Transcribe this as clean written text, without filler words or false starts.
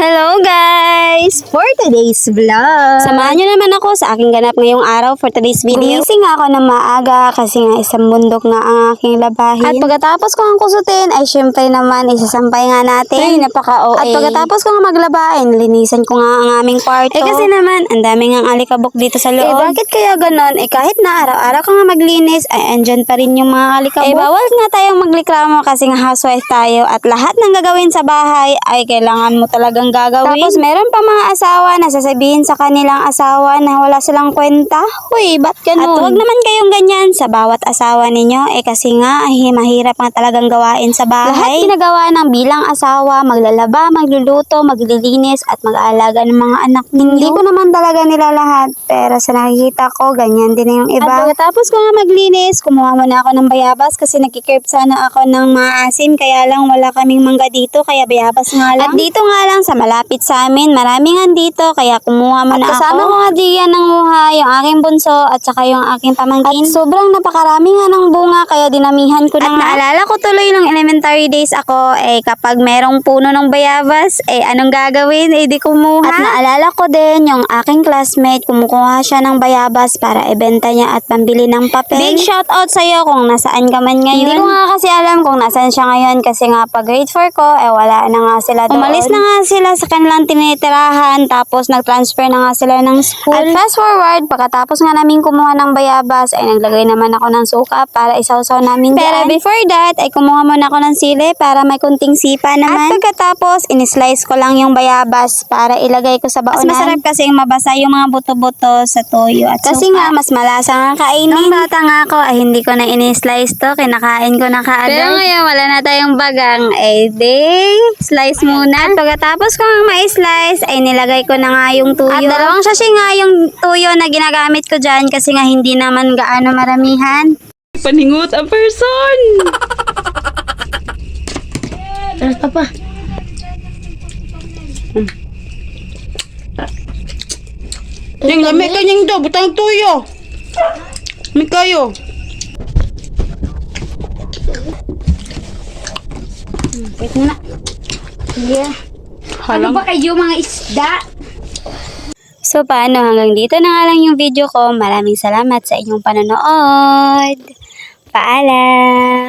Hello guys! For today's vlog, samahan nyo naman ako sa aking ganap ngayong araw for today's video. Gumising ako ng maaga kasi nga isang bundok nga ang aking labahin. At pagkatapos ko ang kusutin ay syempre naman isasampay nga natin. Ay, napaka-OA. At pagkatapos ko nga maglabahin, linisan ko nga ang aming kwarto. Kasi naman, ang dami nga alikabok dito sa loob. Bakit kaya ganon? Kahit na araw-araw ka nga maglinis, ay andyan pa rin yung mga alikabok. Bawal nga tayong magliklamo kasi nga housewife tayo at lahat ng gagawin sa bahay ay kailangan mo talagang gagawin. Tapos meron pa mga asawa na sasabihin sa kanilang asawa na wala silang kwenta. Huy, ba't ganun? At huwag naman kayong ganyan sa bawat asawa ninyo kasi nga mahirap nga talagang gawain sa bahay. Lahat ginagawa ng bilang asawa, maglalaba, magluluto, maglilinis at mag-aalaga ng mga anak ninyo. Hindi ko naman talaga nila lahat pero sa nakikita ko ganyan din yung iba. At pagkatapos ko nga maglinis, kumuha muna ako ng bayabas kasi nagkikirp sana ako ng maasim kaya lang wala kaming mangga dito kaya bayabas nga lang. At dito nga lang sa malapit sa amin, marami nga dito, kaya kumuha mo na ako. Kasama ko nga diyan ng muha, yung aking bunso, at saka yung aking pamangkin. At sobrang napakarami nga ng bunga, kaya dinamihan ko na nga. At naalala ko tuloy ng elementary days ako, kapag merong puno ng bayabas, anong gagawin? Di kumuha. At naalala ko din, yung aking classmate, kumukuha siya ng bayabas para ibenta niya at pambili ng papel. Big shout out sa'yo kung nasaan ka man ngayon. Hindi ko nga kasi alam kung nasaan siya ngayon, kasi nga pag grade 4 ko, wala na nga sila doon. Umalis na nga sila sa kanilang tinitirahan tapos nag-transfer na nga sila ng school. At fast forward, pagkatapos nga namin kumuha ng bayabas ay naglagay naman ako ng suka para isawsaw namin dyan. Pero before that ay kumuha muna ako ng sili para may kunting sipa naman. At pagkatapos in-slice ko lang yung bayabas para ilagay ko sa baonan. Mas masarap kasi mabasa yung mga buto-buto sa toyo at kasi suka. Nga mas malasa nga kainin. Nung bata nga ako ay hindi ko na in-slice to, kinakain ko na kaagad. Pero ngayon wala na tayong bagang, slice muna. At pagkatapos ko nga ma-slice, ay nilagay ko na nga yung tuyo. At dalawang sachet nga yung tuyo na ginagamit ko dyan kasi nga hindi naman gaano maramihan. Paningot ang person! Tara, papa. Yung lamig kanyang daw, butang tuyo! May kayo! Wait muna. Yeah. Ano ba kayo mga isda? So paano, hanggang dito na nga lang yung video ko. Maraming salamat sa inyong panonood. Paalam!